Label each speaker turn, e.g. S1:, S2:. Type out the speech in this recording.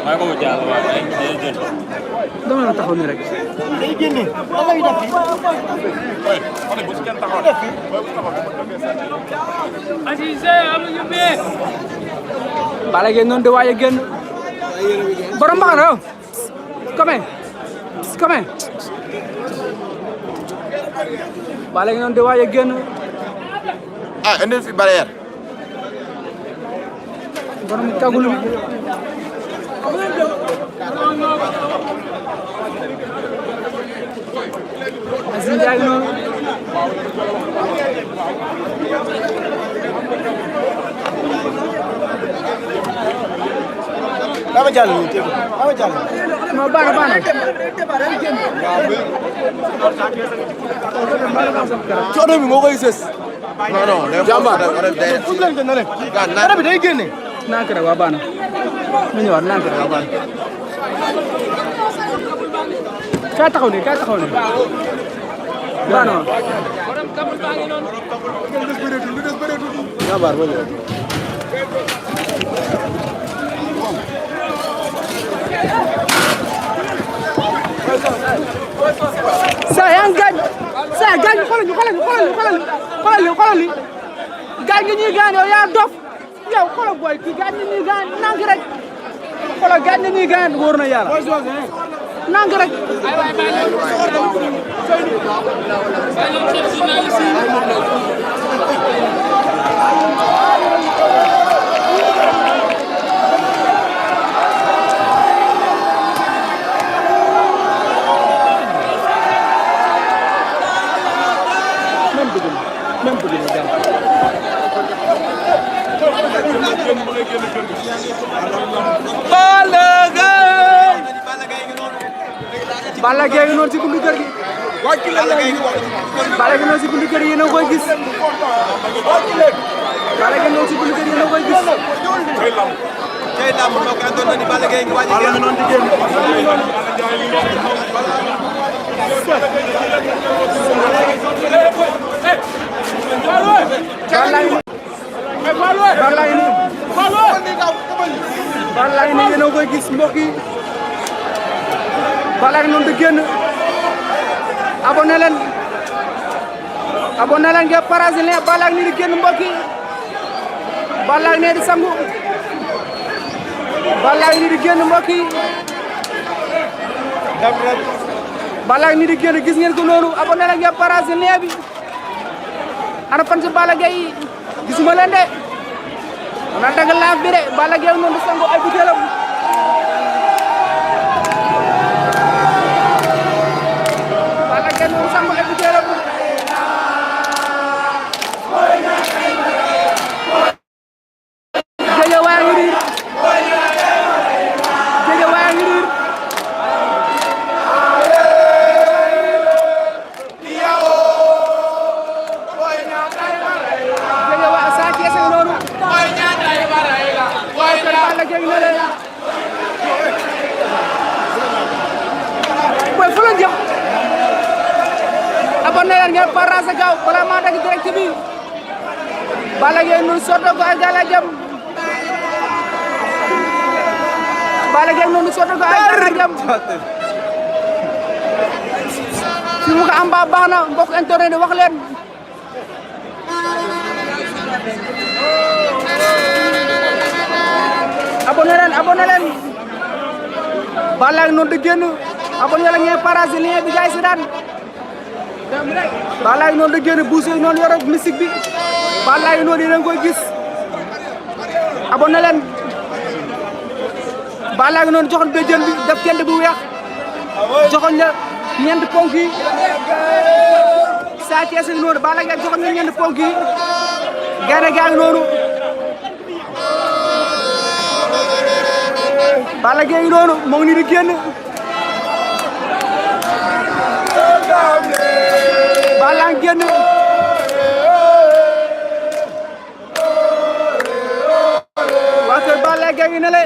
S1: maa ko jàll waaw day jël
S2: dama la taxaw ni rek
S3: day génne dama ngi def fi
S1: xale bu ci kenn taxaw
S2: Azize amuñu bi Balla Gaye noonu de waaye génn borom mbaxana come Balla Gaye noonu de waaye génn
S3: ah indi fi barrière
S2: borom kagul bi Aziz Ndiaye noonu
S3: dama jàll ni tegu dama jàll
S2: non baana
S3: coono bi moo koy sës non jàmbaar bi day génne
S2: nank rek waa baana ñu ñëwaat nank rek waa baana kaay taxaw ni baana ma
S3: jàmbaar ma ñëw
S2: sa yaa ngi gaañ xoolal li gaañ nga ñuy gaañ yow yaa dof yow xoolal booy kii gaañ nga ñuy gaañ nank rek xoolal gaañ nga ñuy gaañ wóor na yàlla nank rek Balla Gaye ngi noonu ci buntu kër gi Balla Gaye noonu ci buntu kër yi yéen a koy gis Balla Gaye noonu ci buntu kër yi yéen a koy gis
S3: tey lamb moo ko andoon ni Balla Gaye ngi waaj a génn noonu di génn
S2: Balla Gaye yéen a koy gis mbokk yi Balla Gaye noonu di génn abonné leen ngeen partage leen Balla Gaye di génn mbokk yi Balla Gaye di sangu Balla Gaye di génn mbokk yi Balla Gaye di génn gis ngeen ko noonu abonné leen ngeen partage leen bi ana fan si Balla Gaye gisuma leen de ana dagg laaf bi de Balla Gaye noonu di sangu ay butéelam sangu ay butéelam jege waa ngi riir Sa Thiès noonu Balla Gaye na leen boy fu la jëm abonné leen ngeen partage gaaw bala maa dagg direct bi Balla Gaye noonu sotti ko ay gàllankoor Balla Gaye noonu sotti ko ay gàllankoor fi mu ko am ba baax na mbokk internet wax leen abonné leen Balla Gaye noonu di génn abonné leen ngeen partage lien bi gaay si daan Balla Gaye noonu di génn buuse noonu yoro musique bi Balla Gaye noonu yéen a ngi koy gis abonné leen Balla Gaye noonu joxoon béjjën bi def tend bu weex joxoon la ñeent ponk yi Sa Thiès noonu Balla Gaye joxoon na ñeent ponk yi gaynde gaa ngi noonu Balla Gaye noonu moo ngi nii di génn Balla ngi génn waa kër Balla Gaye ne le